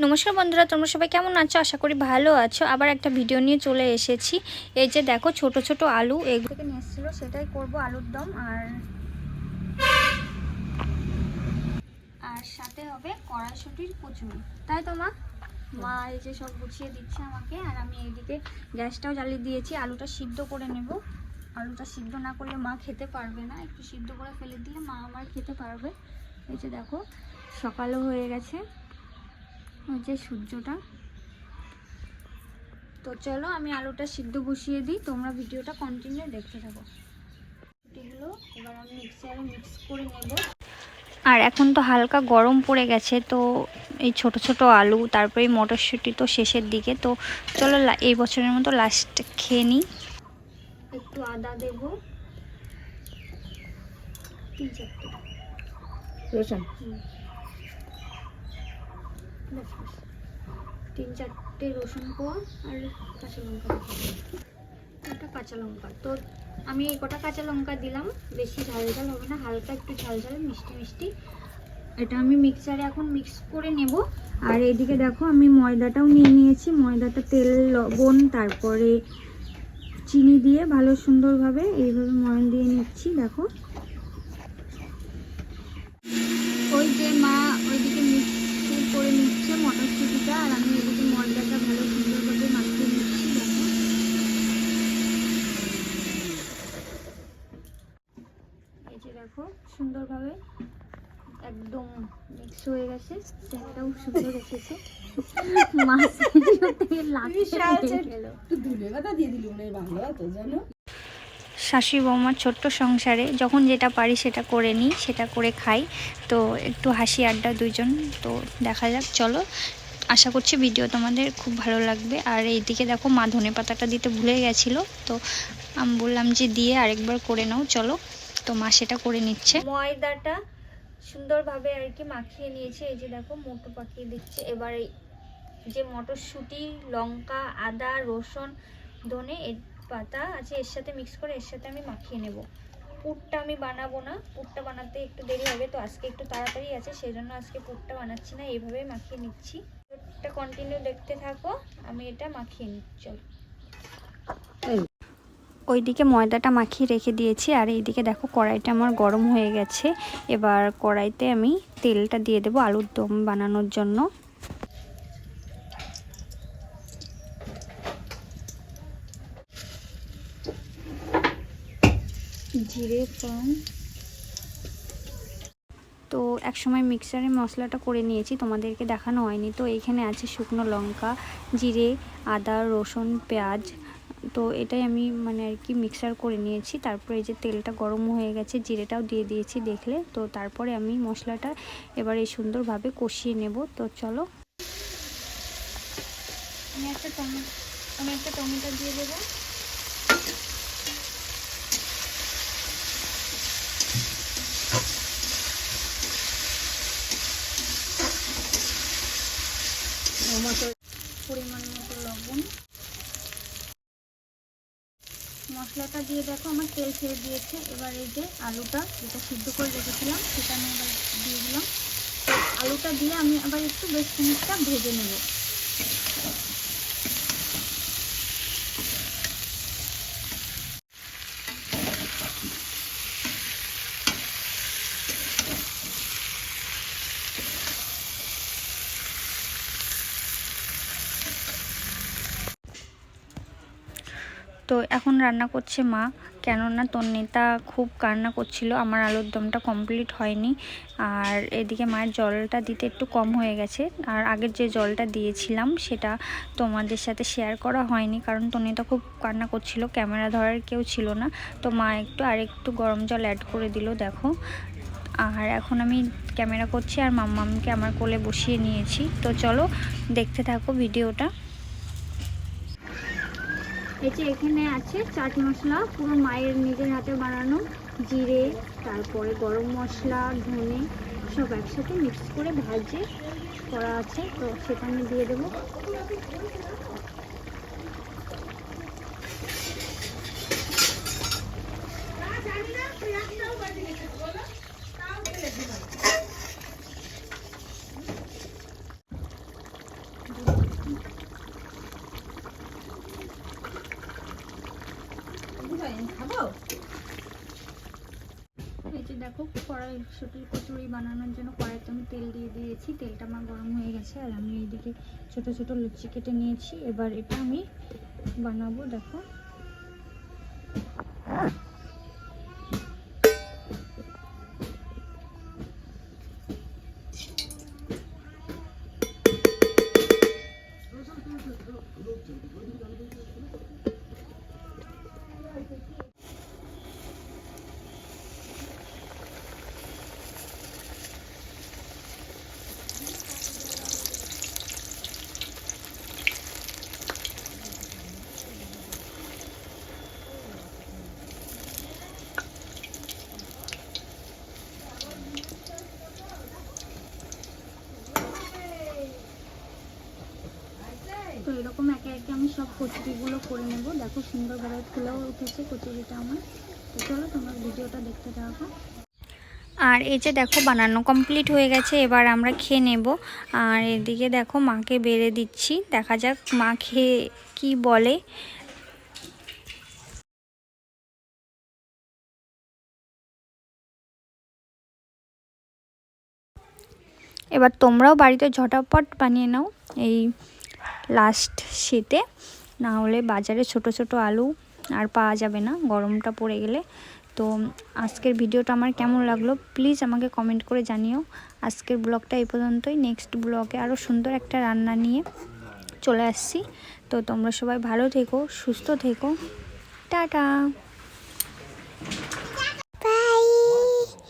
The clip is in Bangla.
নমস্কার বন্ধুরা, তোমরা সবাই কেমন আছো? আশা করি ভালো আছো। আবার একটা ভিডিও নিয়ে চলে এসেছি। এই যে দেখো ছোট ছোট আলু এগুলো থেকে নিয়ে এসেছিলো, সেটাই করব আলুর দম। আর সাথে হবে কড়াইশুঁটির কচুরি। তাই তো মা? মা এই যে সব গুছিয়ে দিচ্ছে আমাকে, আর আমি এইদিকে গ্যাসটাও জ্বালিয়ে দিয়েছি। আলুটা সিদ্ধ করে নেব। আলুটা সিদ্ধ না করলে মা খেতে পারবে না, একটু সিদ্ধ করে ফেলে দিলে মা আমার খেতে পারবে। এই যে দেখো সকালও হয়ে গেছে, ওই যে সূর্যটা। তো চলো আমি আলুটা সিদ্ধ বসিয়ে দিই, তোমরা ভিডিওটা কন্টিনিউ দেখতে থাকো। এগুলো এবার আমি মিক্সারে মিক্স করে নেব। আর এখন তো হালকা গরম পড়ে গেছে, তো এই ছোট ছোট আলু, তারপরে এই মটরশুঁটি তো শেষের দিকে। তো চলো এই বছরের মতো লাস্ট খেয়ে নিই। একটু আদা দেব, 3-4টে রসুন, 3-4টে রসুন কোয়া, আর কাঁচা লঙ্কা, একটা কাঁচা লঙ্কা। তো আমি এই কটা কাঁচা লঙ্কা দিলাম, বেশি ঝাল ঝাল হবে না, হালকা একটু ঝাল ঝাল মিষ্টি মিষ্টি। এটা আমি মিক্সারে এখন মিক্স করে নেব। আর এদিকে দেখো আমি ময়দাটাও নিয়ে নিয়েছি। ময়দাটা তেল, লবণ, তারপরে চিনি দিয়ে ভালো সুন্দরভাবে এইভাবে ময়ান দিয়ে নিচ্ছি। দেখো ওই যে মা ওইদিকে মিক্স করে নিচ্ছে মটরশুঁটিটা, আর আমি এদিকে ময়দাটা ভালো সুন্দরভাবে মাখিয়ে নিচ্ছি। দেখো এই যে দেখো সুন্দরভাবে একদম মিক্স হয়ে গেছে। তেলটাও সুন্দর রেখেছে। শাশুড়ি বৌমার ছোট্ট সংসারে যখন যেটা পারি সেটা করে নিই, সেটা করে খাই। তো একটু হাসি আড্ডা দুইজন। তো দেখা যাক, চলো। আশা করছি ভিডিও তোমাদের খুব ভালো লাগবে। আর এইদিকে দেখো মা ধনে পাতাটা দিতে ভুলে গেছিলো, তো আমি বললাম যে দিয়ে আরেকবার করে নাও, চলো। তো মা সেটা করে নিচ্ছে। ময়দাটা সুন্দরভাবে আর কি মাখিয়ে নিয়েছে। এই যে দেখো মোটো পাকিয়ে দিচ্ছে। এবার এই যে মটরশুঁটি, লঙ্কা, আদা, রসুন, ধনে পাতা আছে এর সাথে মিক্স করে এর সাথে আমি মাখিয়ে নেব। পুরটা আমি বানাবো না, পুরটা বানাতে একটু দেরি হবে। তো আজকে একটু তাড়াতাড়ি আছে, সেই জন্য আজকে পুরটা বানাচ্ছি না, এইভাবে মাখিয়ে নিচ্ছি। এটা কন্টিনিউ দেখতে থাকো, আমি এটা মাখিয়ে নিচ্ছি। ওইদিকে ময়দাটা মাখিয়ে রেখে দিয়েছি, আর এইদিকে দেখো কড়াইটা আমার গরম হয়ে গেছে। এবার কড়াইতে আমি তেলটা দিয়ে দেবো আলুর দম বানানোর জন্য। জিরে ফোড়ন, তো একসময় মিক্সারে মশলাটা করে নিয়েছি, তোমাদেরকে দেখানো হয়নি। তো এইখানে আছে শুকনো লঙ্কা, জিরে, আদা, রসুন, পেঁয়াজ। তো এটাই আমি মানে আর কি মিক্সার করে নিয়েছি। তারপরে এই যে তেলটা গরম হয়ে গেছে, জিরেটাও দিয়ে দিয়েছি দেখলে। তো তারপরে আমি মশলাটা এবার এই সুন্দরভাবে কষিয়ে নেব। তো চলো আমি একটা টমেটো দিয়ে দেবো। পরিমাণ মতো লবণ। মশলাটা দিয়ে দেখো আমার তেল ছেড়ে দিয়েছে। এবার এই যে আলুটা যেটা সিদ্ধ করে রেখেছিলাম সেটা আমি এবার দিয়ে দিলাম। আলুটা দিয়ে আমি আবার একটু বেশ খানিকটা ভেজে নেব। তো এখন রান্না করছে মা, কেননা তন্নিতা খুব কান্না করছিল, আমার আলুর দমটা কমপ্লিট হয়নি। আর এদিকে মায়ের জলটা দিতে একটু কম হয়ে গেছে। আর আগের যে জলটা দিয়েছিলাম সেটা তোমাদের সাথে শেয়ার করা হয়নি, কারণ তন্নিতা খুব কান্না করছিল, ক্যামেরা ধরার কেউ ছিল না। তো মা আরেকটু গরম জল অ্যাড করে দিল, দেখো। আর এখন আমি ক্যামেরা করছি আর মাম্মামকে আমার কোলে বসিয়ে নিয়েছি। তো চলো দেখতে থাকো ভিডিওটা। এই যে এখানে আছে চাট মশলা, পুরো মায়ের নিজের হাতে বানানো। জিরে, তারপরে গরম মশলা, ধনে সব একসাথে মিক্স করে ভাজে করা আছে। তো সেটা আমি দিয়ে দেবো। দেখো কড়াইশুঁটির কচুরি বানানোর জন্য কড়াইতে আমি তেল দিয়ে দিয়েছি। তেলটা আমার গরম হয়ে গেছে আর আমি এইদিকে ছোট ছোট লুচি কেটে নিয়েছি। এবার এটা আমি বানাবো। দেখো তো এরকম একে একে আমি সব কচুরিগুলো করে নেব। দেখো সুন্দরভাবে ফুলেও উঠেছে কচুরিটা আমার। তো চলো তোমরা ভিডিওটা দেখতে থাকো। আর এই যে দেখো বানানো কমপ্লিট হয়ে গেছে, এবার আমরা খেয়ে নেব। আর এদিকে দেখো মাকে বেড়ে দিচ্ছি, দেখা যাক মা খেয়ে কি বলে। এবার তোমরাও বাড়িতে ঝটাপট বানিয়ে নাও এই লাস্ট শীতে, না হলে বাজারে ছোট ছোট আলু আর পাওয়া যাবে না গরমটা পড়ে গেলে। তো আজকের ভিডিওটা আমার কেমন লাগলো প্লিজ আমাকে কমেন্ট করে জানিও। আজকের ব্লগটা এই পর্যন্তই। নেক্সট ব্লগে আরও সুন্দর একটা রান্না নিয়ে চলে আসছি। তো তোমরা সবাই ভালো থেকো, সুস্থ থেকো, টাটা।